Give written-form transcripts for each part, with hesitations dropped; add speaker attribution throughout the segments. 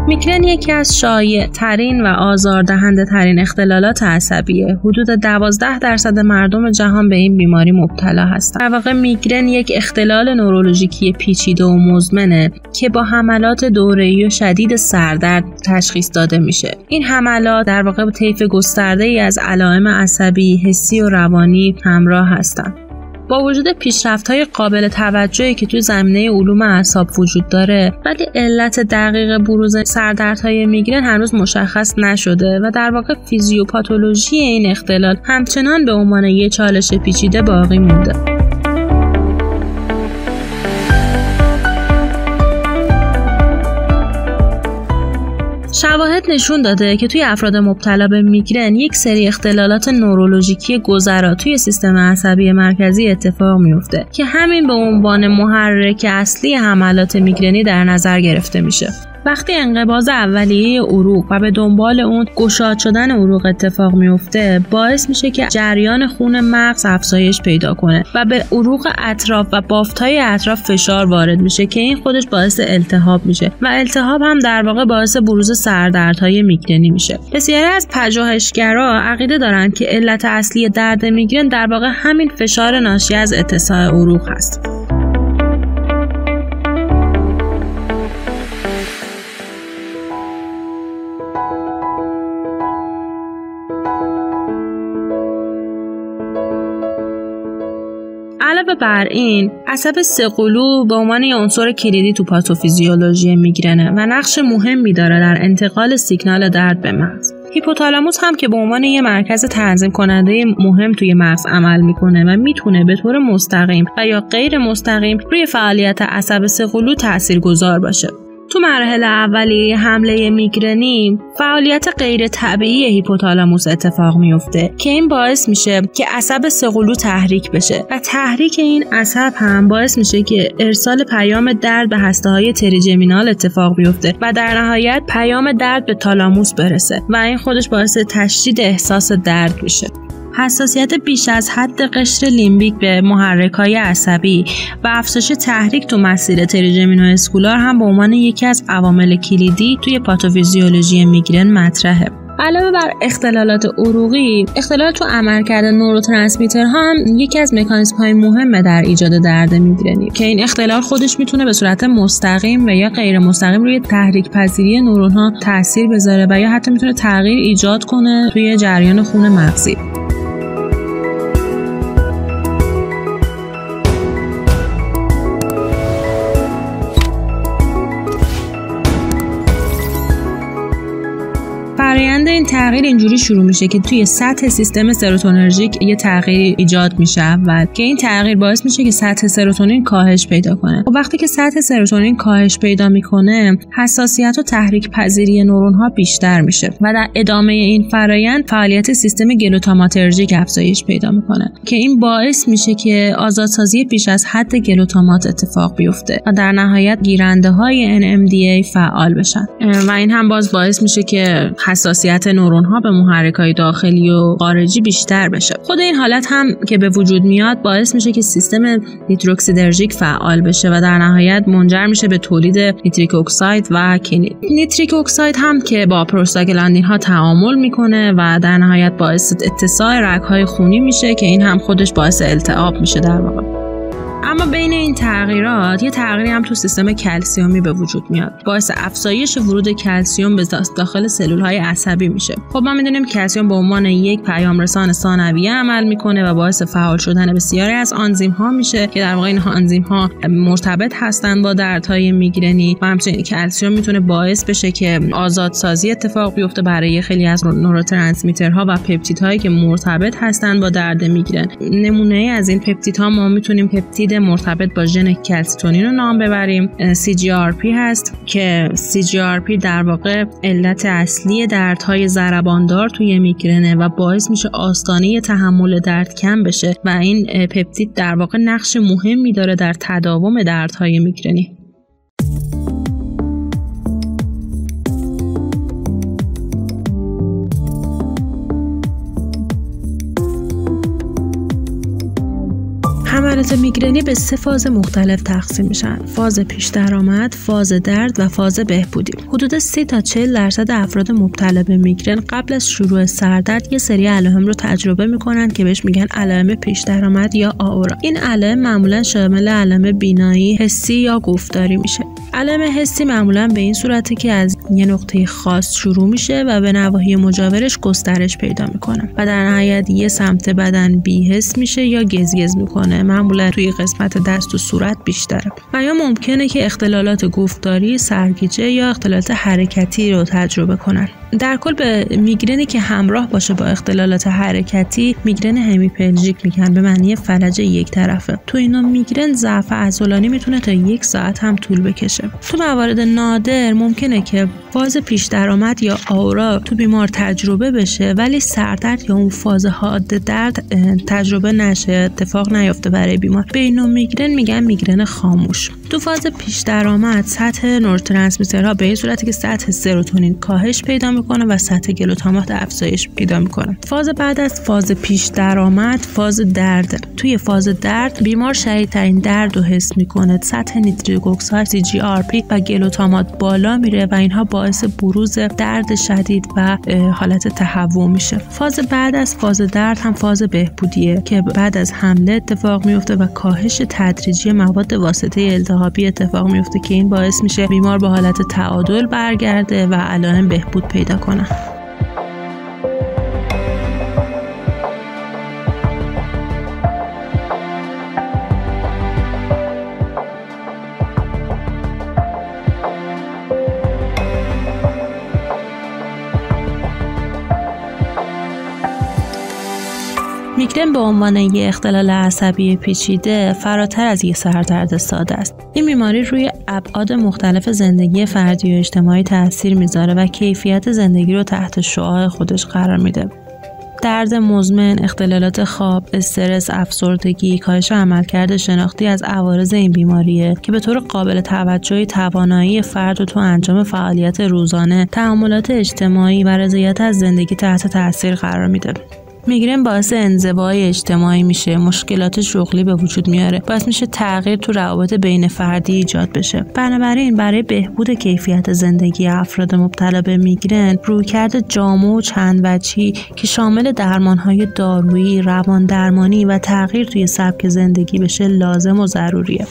Speaker 1: میگرن یکی از شایع ترین و آزاردهنده ترین اختلالات عصبیه. حدود 12% مردم جهان به این بیماری مبتلا هستند. در واقع میگرن یک اختلال نورولوژیکی پیچیده و مزمنه که با حملات دوره‌ای و شدید سردرد تشخیص داده میشه. این حملات در واقع با طیف گسترده‌ای از علائم عصبی، حسی و روانی همراه هستند. با وجود پیشرفت‌های قابل توجهی که توی زمینه علوم اعصاب وجود داره، ولی علت دقیق بروز سردردهای میگرن هنوز مشخص نشده و در واقع فیزیوپاتولوژی این اختلال همچنان به عنوان یک چالش پیچیده باقی مونده. شواهد نشون داده که توی افراد مبتلا به میگرن یک سری اختلالات نورولوژیکی گذرا توی سیستم عصبی مرکزی اتفاق میفته که همین به عنوان محرک اصلی حملات میگرنی در نظر گرفته میشه. وقتی انقباض اولیه عروق و به دنبال اون گشاد شدن عروق اتفاق میفته، باعث میشه که جریان خون مغز افزایش پیدا کنه و به عروق اطراف و بافت‌های اطراف فشار وارد میشه که این خودش باعث التهاب میشه و التهاب هم در واقع باعث بروز سردردهای میگرنی میشه. بسیاری از پژوهشگرا عقیده دارن که علت اصلی درد میگرن در واقع همین فشار ناشی از اتساع عروق هست. علاوه بر این، عصب سه‌قلو به عنوان یک عنصر کلیدی تو پاتوفیزیولوژی میگرنه و نقش مهمی داره در انتقال سیگنال درد به مغز. هیپوتالاموس هم که به عنوان یک مرکز تنظیم کننده مهم توی مغز عمل میکنه و میتونه به طور مستقیم و یا غیر مستقیم روی فعالیت عصب سه‌قلو تاثیرگذار باشه. تو مراحل اولیه حمله میگرنی فعالیت غیر طبیعی هیپوتالاموس اتفاق میفته که این باعث میشه که عصب سه‌قلو تحریک بشه و تحریک این عصب هم باعث میشه که ارسال پیام درد به هسته‌های تریجمینال اتفاق بیفته و در نهایت پیام درد به تالاموس برسه و این خودش باعث تشدید احساس درد میشه. حساسیت بیش از حد قشر لیمبیک به محرک‌های عصبی و افزایش تحریک تو مسیر تریجمینو اسکولار هم به عنوان یکی از عوامل کلیدی توی پاتوفیزیولوژی میگرن مطرحه. علاوه بر اختلالات عروقی، اختلال تو عملکرد نوروترانسمیترها هم یکی از مکانیزم‌های مهمه در ایجاد درد میگرنی که این اختلال خودش میتونه به صورت مستقیم و یا غیر مستقیم روی تحریک پذیری نورون‌ها تاثیر بذاره و یا حتی میتونه تغییر ایجاد کنه توی جریان خون مغزی. فرآیند این تغییر اینجوری شروع میشه که توی سطح سیستم سروتونرژیک یه تغییر ایجاد میشه اول که این تغییر باعث میشه که سطح سروتونین کاهش پیدا کنه. و وقتی که سطح سروتونین کاهش پیدا میکنه، حساسیت و تحریک پذیری نورون ها بیشتر میشه و در ادامه این فرآیند فعالیت سیستم گلوتاماترژیک افزایش پیدا میکنه که این باعث میشه که آزادسازی بیش از حد گلوتامات اتفاق بیفته و در نهایت گیرنده های NMDA فعال بشن و این هم باعث میشه که حساسیت نورون ها به محرک‌های داخلی و خارجی بیشتر بشه. خود این حالت هم که به وجود میاد باعث میشه که سیستم نیتروکسیدرژیک فعال بشه و در نهایت منجر میشه به تولید نیتریک اکساید و کینید. نیتریک اکساید هم که با پروستاگلاندین ها تعامل میکنه و در نهایت باعث اتساع رگ‌های خونی میشه که این هم خودش باعث التهاب میشه در واقع. اما بین این تغییرات یه تغییری هم تو سیستم کلسیومی به وجود میاد، باعث افزایش ورود کلسیوم به داخل سلول‌های عصبی میشه. خب ما میدونیم کلسیوم به عنوان یک پیامرسان ثانویه عمل میکنه و باعث فعال شدن بسیاری از آنزیم‌ها میشه که در واقع این آنزیم‌ها مرتبط هستن با دردهای میگرنی و همچنین کلسیوم میتونه باعث بشه که آزادسازی اتفاق بیفته برای خیلی از نوروترانسمیترها و پپتیدهایی که مرتبط هستن با درد میگرن. نمونه از این پپتیدها ما میتونیم پپتید مرتبط با ژن کلسیتونین رو نام ببریم. CGRP هست که CGRP در واقع علت اصلی دردهای ضرباندار توی میگرنه و باعث میشه آستانه تحمل درد کم بشه و این پپتید در واقع نقش مهمی داره در تداوم دردهای میگرنی. حملات میگرنی به 3 فاز مختلف تقسیم میشن: فاز پیش درآمد، فاز درد و فاز بهبودی. حدود 30 تا 40% افراد مبتلا به میگرن قبل از شروع سردرد یه سری علائم رو تجربه میکنن که بهش میگن علائم پیش درآمد یا آورا. این علائم معمولا شامل علائم بینایی، حسی یا گفتاری میشه. علائم حسی معمولا به این صورته که از یه نقطه خاص شروع میشه و به نواحی مجاورش گسترش پیدا میکنه و در نهایت یه سمت بدن بی‌حس میشه یا گزگز میکنه. معمولا توی قسمت دست و صورت بیشتره و یا ممکنه که اختلالات گفتاری، سرگیجه یا اختلالات حرکتی رو تجربه کنن. در کل به میگرنی که همراه باشه با اختلالات حرکتی میگرن همیپلژیک میگن، به معنی فلج یک طرفه. تو اینا میگرن ضعف عضلانی میتونه تا 1 ساعت هم طول بکشه. تو موارد نادر ممکنه که فاز پیش درآمد یا آورا تو بیمار تجربه بشه ولی سردرد یا اون فاز حاد درد تجربه نشه، اتفاق نیفته برای بیمار. به اینا میگرن میگن میگرن خاموش. تو فاز پیش درآمد سطح نوروترانسمیترها به این صورتی که سطح سروتونین کاهش پیدا میکنه و سطح گلوتامات افزایش پیدا میکنه. فاز بعد از فاز پیش درآمد فاز درد. توی فاز درد بیمار شدیدترین درد رو حس میکنه، سطح نیتریک اکساید CGRP و گلوتامات بالا میره و اینها باعث بروز درد شدید و حالت تهوع میشه. فاز بعد از فاز درد هم فاز بهبودیه که بعد از حمله اتفاق میفته و کاهش تدریجی مواد واسطه التهابی اتفاق میفته که این باعث میشه بیمار به حالت تعادل برگرده و علائم بهبود پیدا کنه. میگرن به عنوان یک اختلال عصبی پیچیده فراتر از یک سردرد ساده است. این بیماری روی ابعاد مختلف زندگی فردی و اجتماعی تاثیر میذاره و کیفیت زندگی رو تحت شعاع خودش قرار میده. درد مزمن، اختلالات خواب، استرس، افسردگی، کاهش عملکرد شناختی از عوارض این بیماریه که به طور قابل توجهی توانایی فرد رو تو انجام فعالیت روزانه، تعاملات اجتماعی و رضایت از زندگی تحت تاثیر قرار میده. میگرن باعث انزوای اجتماعی میشه، مشکلات شغلی به وجود میاره، باعث میشه تغییر تو روابط بین فردی ایجاد بشه. بنابراین برای بهبود کیفیت زندگی افراد مبتلا به میگرن رویکرد جامع و چند وجهی که شامل درمانهای دارویی، روان درمانی و تغییر توی سبک زندگی بشه لازم و ضروریه.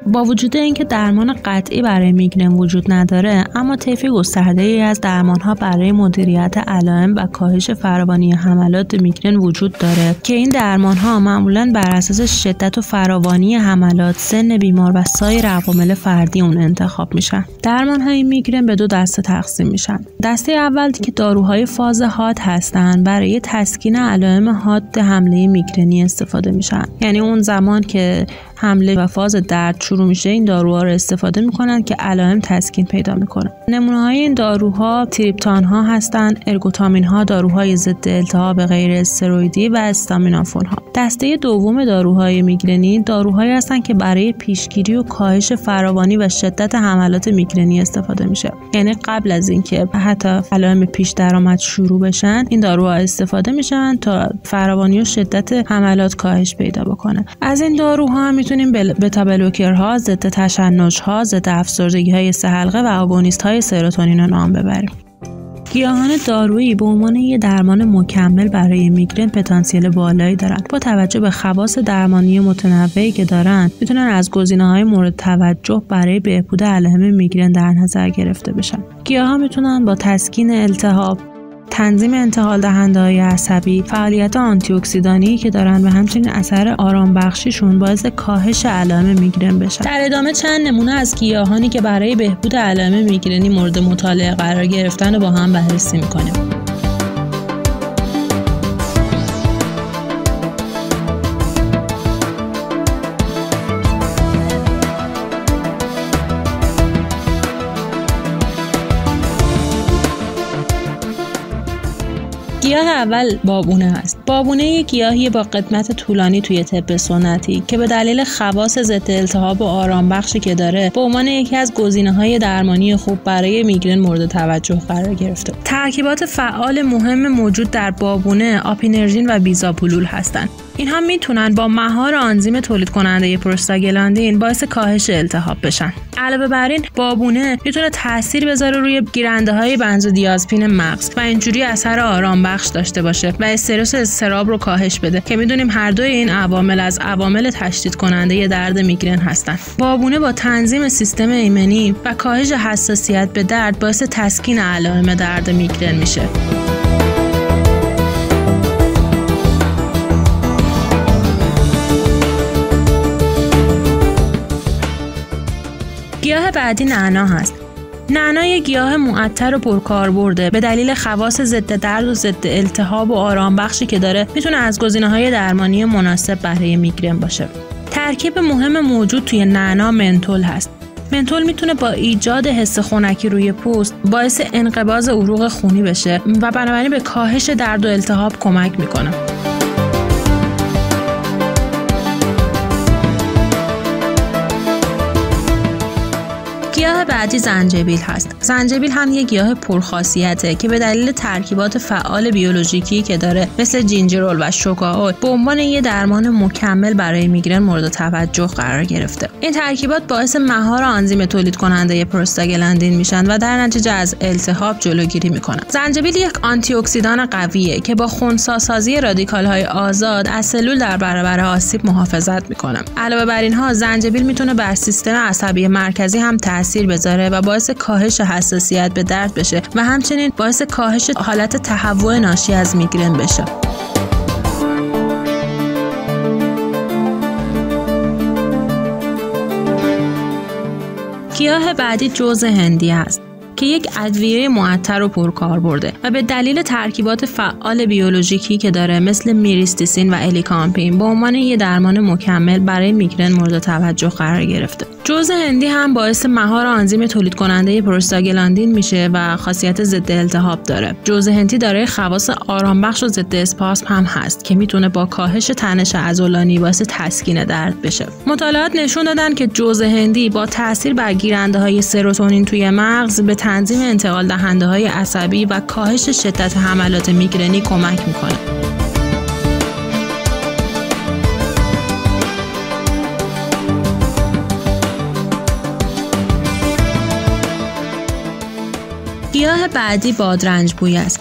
Speaker 1: با وجود اینکه درمان قطعی برای میگرن وجود نداره، اما طیف گسترده‌ای از درمان‌ها برای مدیریت علائم و کاهش فراوانی حملات میگرن وجود داره که این درمان‌ها معمولاً بر اساس شدت و فراوانی حملات، سن بیمار و سایر عوامل فردی اون انتخاب میشن. درمان‌های میگرن به 2 دسته تقسیم میشن. دسته اول که داروهای فاز حاد هستن برای تسکین علائم حاد حمله میگرنی استفاده میشن. یعنی اون زمان که حمله و فاز درد شروع میشه این داروها رو استفاده میکنن که علائم تسکین پیدا میکنه. نمونه‌های این داروها تریپتان ها هستن، ارگوتامین ها، داروهای ضد التهاب غیر استروئیدی و استامینوفن ها. دسته دوم داروهای میگرنی داروهایی هستن که برای پیشگیری و کاهش فراوانی و شدت حملات میگرنی استفاده میشه. یعنی قبل از اینکه حتی علائم پیش درآمد شروع بشن این داروها استفاده میشن تا فراوانی و شدت حملات کاهش پیدا بکنه. از این داروها میتونیم بتا بلوکرها، ضد تشنج‌ها، ضد افسردگی‌های 3 حلقه و آگونیست‌های سروتونین رو نام ببریم. گیاهان دارویی به عنوان یک درمان مکمل برای میگرن پتانسیل بالایی دارند. با توجه به خواص درمانی متنوعی که دارند، میتونن از گزینه‌های مورد توجه برای بهبود علائم میگرن در نظر گرفته بشن. گیاهان میتونن با تسکین التهاب، تنظیم انتقال دهنده‌های عصبی، فعالیت آنتی اکسیدانی که دارن و همچنین اثر آرام بخشیشون باعث کاهش علائم میگرن بشن. در ادامه چند نمونه از گیاهانی که برای بهبود علائم میگرنی مورد مطالعه قرار گرفتن رو با هم بررسی می‌کنیم. گیاه اول بابونه است. بابونه یک گیاهی با قدمت طولانی توی طب سنتی که به دلیل خواص ضد التهاب و آرام بخشی که داره به عنوان یکی از گزینه‌های درمانی خوب برای میگرن مورد توجه قرار گرفته. ترکیبات فعال مهم موجود در بابونه آپینرژین و بیزاپولول هستند. اینها میتونن با مهار آنزیم تولید کننده پروستاگلاندین باعث کاهش التهاب بشن. علاوه بر این بابونه میتونه تاثیر بذاره روی گیرنده‌های بنزودیازپین مغز و اینجوری اثر آرام بخش داشته باشه و استرس و اضطراب رو کاهش بده که میدونیم هر دوی این عوامل از عوامل تشدید کننده درد میگرن هستن. بابونه با تنظیم سیستم ایمنی و کاهش حساسیت به درد باعث تسکین علائم درد میگرن میشه. گیاه بعدی نعنا هست. نعنا یک گیاه معطر و پرکاربرده. به دلیل خواص ضد درد و ضد التهاب و آرام بخشی که داره میتونه از گزینه‌های درمانی مناسب برای میگرن باشه. ترکیب مهم موجود توی نعنا منتول هست. منتول میتونه با ایجاد حس خنکی روی پوست باعث انقباض عروق خونی بشه و بنابراین به کاهش درد و التهاب کمک میکنه. گیاه بعدی زنجبیل هست. زنجبیل هم یک گیاه پرخاصیته که به دلیل ترکیبات فعال بیولوژیکی که داره مثل جینجرول و شوکائول به عنوان یک درمان مکمل برای میگرن مورد توجه قرار گرفته. این ترکیبات باعث مهار آنزیم تولید کننده پروستاگلاندین میشن و در نتیجه از التهاب جلوگیری میکنن. زنجبیل یک آنتی اکسیدان قویه که با خنثی‌سازی رادیکال های آزاد از سلول در برابر آسیب محافظت میکنه. علاوه بر اینها زنجبیل میتونه بر سیستم عصبی مرکزی هم تاثیر بذاره و باعث کاهش حساسیت به درد بشه و همچنین باعث کاهش حالت تهوع ناشی از میگرن بشه. گیاه بعدی جوز هندی است که یک ادویه معطر و پرکاربرده و به دلیل ترکیبات فعال بیولوژیکی که داره مثل میریستیسین و الیکامپین به عنوان یک درمان مکمل برای میگرن مورد توجه قرار گرفته. جوز هندی هم باعث مهار آنزیم تولید کننده پروستاگلاندین میشه و خاصیت ضد التهاب داره. جوز هندی دارای خواص آرام بخش و ضد اسپاسم هم هست که میتونه با کاهش تنش عضلانی باعث تسکین درد بشه. مطالعات نشون دادن که جوز هندی با تاثیر بر گیرنده‌های سروتونین توی مغز به تنظیم انتقال دهنده‌های عصبی و کاهش شدت حملات میگرنی کمک میکنه. گیاه بعدی بادرنج‌بویی است.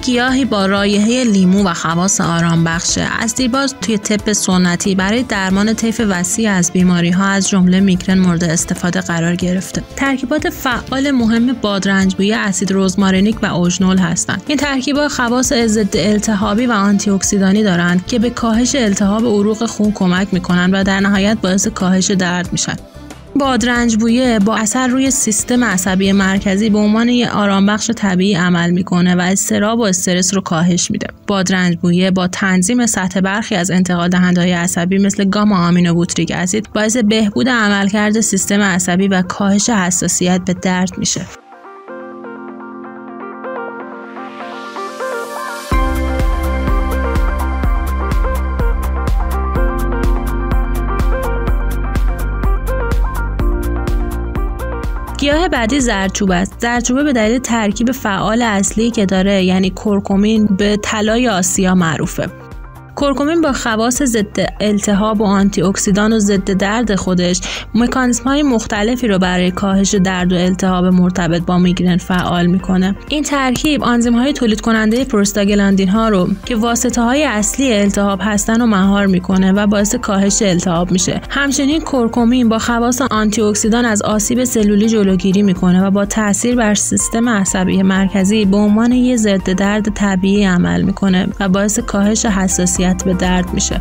Speaker 1: گیاهی با رایحه لیمو و خواص آرام بخشه. از دیرباز توی طب سنتی برای درمان طیف وسیع از بیماری‌ها از جمله میگرن مورد استفاده قرار گرفته. ترکیبات فعال مهم بادرنج‌بویی اسید رزمارینیک و اوژنول هستند. این ترکیبات خواص ضد التهابی و آنتی اکسیدانی دارند که به کاهش التهاب عروق خون کمک می‌کنند و در نهایت باعث کاهش درد میشن. بادرنج‌بویه با اثر روی سیستم عصبی مرکزی به عنوان یک آرامبخش طبیعی عمل میکنه و اضطراب و استرس رو کاهش میده. بادرنج‌بویه با تنظیم سطح برخی از انتقال دهنده‌های عصبی مثل گاما آمینوبوتریک اسید باعث بهبود عملکرد سیستم عصبی و کاهش حساسیت به درد میشه. گیاه بعدی زردچوبه است. زردچوبه به دلیل ترکیب فعال اصلی که داره یعنی کرکومین به طلای آسیا معروفه. کرکمین با خواص ضد التهاب و آنتی اکسیدان و ضد درد خودش مکانیزم‌های مختلفی رو برای کاهش درد و التهاب مرتبط با میگرن فعال میکنه. این ترکیب آنزیم‌های تولید کننده پروستاگلاندین ها رو که واسطه‌های اصلی التهاب هستن رو مهار میکنه و باعث کاهش التهاب میشه. همچنین کرکمین با خواص آنتی اکسیدان از آسیب سلولی جلوگیری میکنه و با تاثیر بر سیستم عصبی مرکزی به عنوان یه ضد درد طبیعی عمل میکنه و باعث کاهش حساسیت به درد میشه.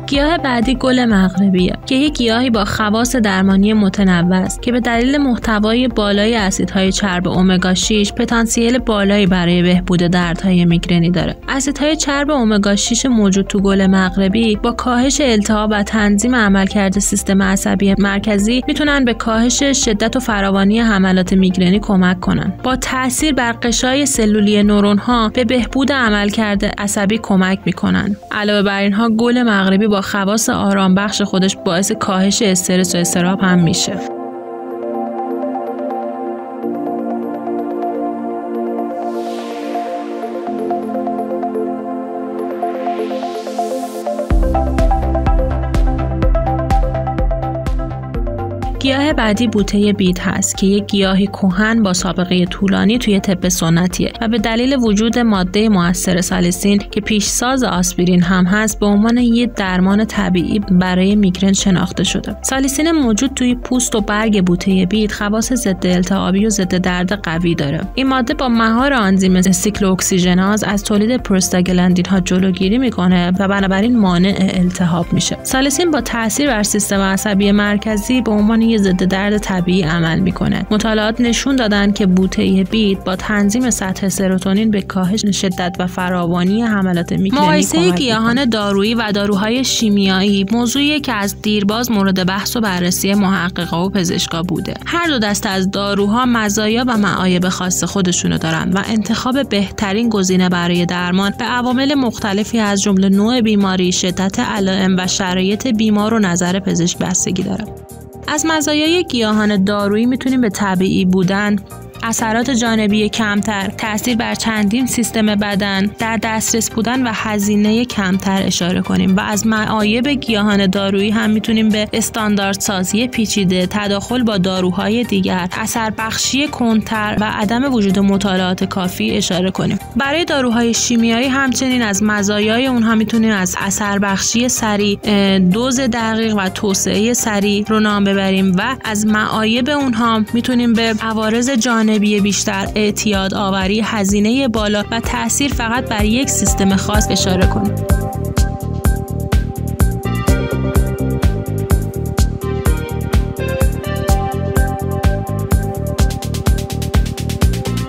Speaker 1: گیاه بعدی گل مغربیه که یک گیاهی با خواص درمانی متنوع است که به دلیل محتوای بالای اسیدهای چرب امگا 6 پتانسیل بالایی برای بهبود دردهای میگرنی داره. اسیدهای چرب امگا 6 موجود تو گل مغربی با کاهش التهاب و تنظیم عملکرد سیستم عصبی مرکزی میتونن به کاهش شدت و فراوانی حملات میگرنی کمک کنن. با تاثیر بر غشای سلولی نورون‌ها به بهبود عملکرد عصبی کمک میکنن. علاوه بر اینها گل مغربی با خواص آرام بخش خودش باعث کاهش استرس و اضطراب هم میشه. گیاه بعدی بوته بید هست که یک گیاهی کهن با سابقه طولانی توی طب سنتیه و به دلیل وجود ماده مؤثر سالیسین که پیشساز آسپرین هم هست به عنوان یک درمان طبیعی برای میگرن شناخته شده. سالیسین موجود توی پوست و برگ بوته بید خواص ضد التهابی و ضد درد قوی داره. این ماده با مهار آنزیم سیکلواکسیژناز از تولید پروستاگلاندین ها جلوگیری میکنه و بنابراین مانع التهاب میشه. سالیسین با تاثیر بر سیستم عصبی مرکزی به عنوان ضد درد طبیعی عمل میکنه. مطالعات نشون دادن که بوته بید با تنظیم سطح سروتونین به کاهش شدت و فراوانی حملات میگرنی کمک میکنه. مقایسه گیاهان دارویی و داروهای شیمیایی موضوعی که از دیرباز مورد بحث و بررسی محققا و پزشکا بوده. هر دو دسته از داروها مزایا و معایب خاص خودشونو دارن و انتخاب بهترین گزینه برای درمان به عوامل مختلفی از جمله نوع بیماری، شدت علائم و شرایط بیمار و نظر پزشک بستگی داره. از مزایای گیاهان دارویی میتونیم به طبیعی بودن، اثرات جانبی کمتر، تأثیر بر چندین سیستم بدن، در دسترس بودن و هزینه کمتر اشاره کنیم و از معایب گیاهان دارویی هم میتونیم به استانداردسازی پیچیده، تداخل با داروهای دیگر، اثر بخشی کندتر و عدم وجود مطالعات کافی اشاره کنیم. برای داروهای شیمیایی همچنین از مزایای اونها میتونیم از اثر بخشی سریع، دوز دقیق و توسعه سریع رو نام ببریم و از معایب اونها میتونیم به عوارض جانبی بیشتر، اعتیاد آوری، هزینه بالا و تأثیر فقط بر یک سیستم خاص اشاره کنیم.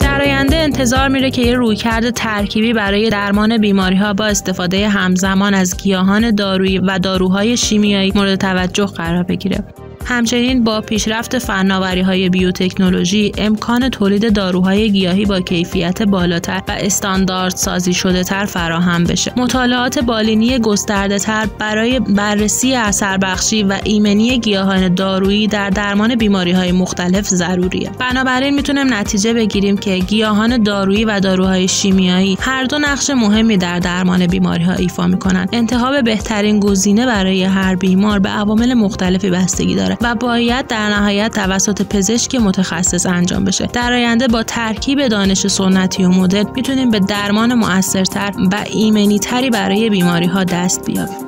Speaker 1: در آینده انتظار میره که یه رویکرد ترکیبی برای درمان بیماری‌ها با استفاده همزمان از گیاهان دارویی و داروهای شیمیایی مورد توجه قرار بگیره. همچنین با پیشرفت فناوری‌های بیوتکنولوژی امکان تولید داروهای گیاهی با کیفیت بالاتر و استاندارد سازی شده تر فراهم بشه. مطالعات بالینی گسترده تر برای بررسی اثر بخشی و ایمنی گیاهان دارویی در درمان بیماری‌های مختلف ضروریه. بنابراین میتونیم نتیجه بگیریم که گیاهان دارویی و داروهای شیمیایی هر دو نقش مهمی در درمان بیماری‌ها ایفا می‌کنند. انتخاب بهترین گزینه برای هر بیمار به عوامل مختلفی بستگی داره و باید در نهایت توسط پزشک متخصص انجام بشه. در آینده با ترکیب دانش سنتی و مدرن میتونیم به درمان مؤثرتر و ایمنی تری برای بیماری ها دست بیابیم.